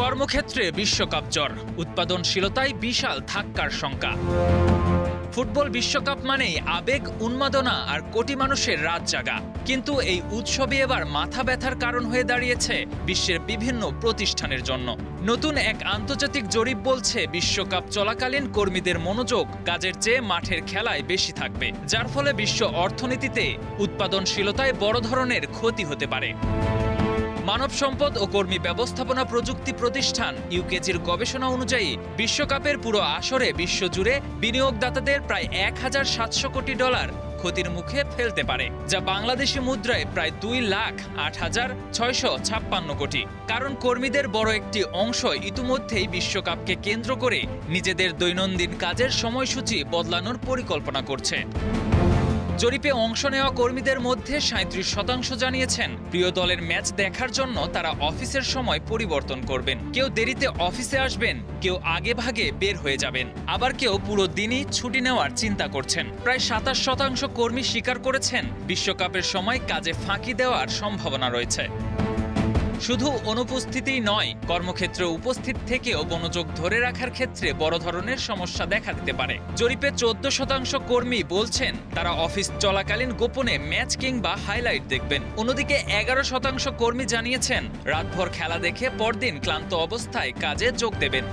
কর্মক্ষেত্রে বিশ্বকাপ জ্বর, উৎপাদনশীলতায় বিশাল ধাক্কার শঙ্কা। ফুটবল বিশ্বকাপ মানেই আবেগ, উন্মাদনা আর কোটি মানুষের রাত জাগা। কিন্তু এই উৎসবই এবার মাথা ব্যথার কারণ হয়ে দাঁড়িয়েছে বিশ্বের বিভিন্ন প্রতিষ্ঠানের জন্য। নতুন এক আন্তর্জাতিক জরিপ বলছে বিশ্বকাপ চলাকালীন কর্মীদের মনোযোগ কাজের চেয়ে মাঠের খেলায় বেশি থাকবে, যার ফলে বিশ্ব অর্থনীতিতে উৎপাদনশীলতায় বড় ধরনের ক্ষতি হতে পারে। মানব সম্পদ ও কর্মী ব্যবস্থাপনা প্রযুক্তি প্রতিষ্ঠান ইউকেজির গবেষণা অনুযায়ী বিশ্বকাপের পুরো আসরে বিশ্বজুড়ে বিনিয়োগদাতাদের প্রায় ১,৭০০ কোটি ডলার ক্ষতির মুখে ফেলতে পারে, যা বাংলাদেশি মুদ্রায় প্রায় ২,০৮,৬৫৬ কোটি। কারণ কর্মীদের বড় একটি অংশ ইতিমধ্যেই বিশ্বকাপকে কেন্দ্র করে নিজেদের দৈনন্দিন কাজের সময়সূচি বদলানোর পরিকল্পনা করছে। জরিপে অংশ নেওয়া কর্মীদের মধ্যে ৩৭% জানিয়েছেন প্রিয় দলের ম্যাচ দেখার জন্য তারা অফিসের সময় পরিবর্তন করবেন। কেউ দেরিতে অফিসে আসবেন, কেউ আগে ভাগে বের হয়ে যাবেন, আবার কেউ পুরো দিনই ছুটি নেওয়ার চিন্তা করছেন। প্রায় ২৭% কর্মী স্বীকার করেছেন বিশ্বকাপের সময় কাজে ফাঁকি দেওয়ার সম্ভাবনা রয়েছে। শুধু অনুপস্থিতিই নয়, কর্মক্ষেত্রে উপস্থিত থেকেও মনোযোগ ধরে রাখার ক্ষেত্রে বড় ধরনের সমস্যা দেখা দিতে পারে। জরিপে ১৪% কর্মী বলছেন তারা অফিস চলাকালীন গোপনে ম্যাচ কিংবা হাইলাইট দেখবেন। অন্যদিকে ১১% কর্মী জানিয়েছেন রাতভর খেলা দেখে পরদিন ক্লান্ত অবস্থায় কাজে যোগ দেবেন।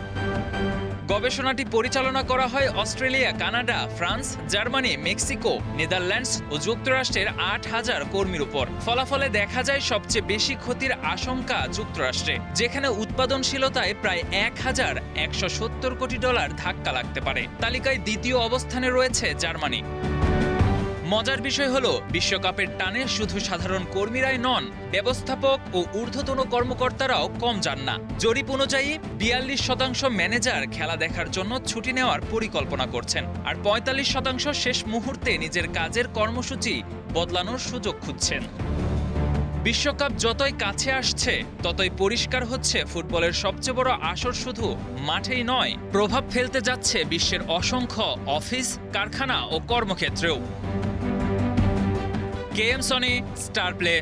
গবেষণাটি পরিচালনা করা হয় Australia, Canada, France, Germany, Mexico, Netherlands ও যুক্তরাষ্ট্রের ৮,০০০ কর্মীর উপর। ফলাফলে দেখা যায় সবচেয়ে বেশি ক্ষতির আশঙ্কা যুক্তরাষ্ট্রে, যেখানে উৎপাদনশীলতায় প্রায় ১,১৭০ কোটি ডলার ধাক্কা লাগতে পারে। তালিকায় দ্বিতীয় অবস্থানে রয়েছে জার্মানি। মজার বিষয় হলো বিশ্বকাপের টানে শুধু সাধারণ কর্মীরাই নন, ব্যবস্থাপক ও ঊর্ধ্বতন কর্মকর্তারাও কম যান না। জরিপ অনুযায়ী ৪২% ম্যানেজার খেলা দেখার জন্য ছুটি নেওয়ার পরিকল্পনা করছেন, আর ৪৫% শেষ মুহূর্তে নিজের কাজের কর্মসূচি বদলানোর সুযোগ খুঁজছেন। বিশ্বকাপ যতই কাছে আসছে ততই পরিষ্কার হচ্ছে ফুটবলের সবচেয়ে বড় আসর শুধু মাঠেই নয়, প্রভাব ফেলতে যাচ্ছে বিশ্বের অসংখ্য অফিস, কারখানা ও কর্মক্ষেত্রেও। KM Sony, Star play.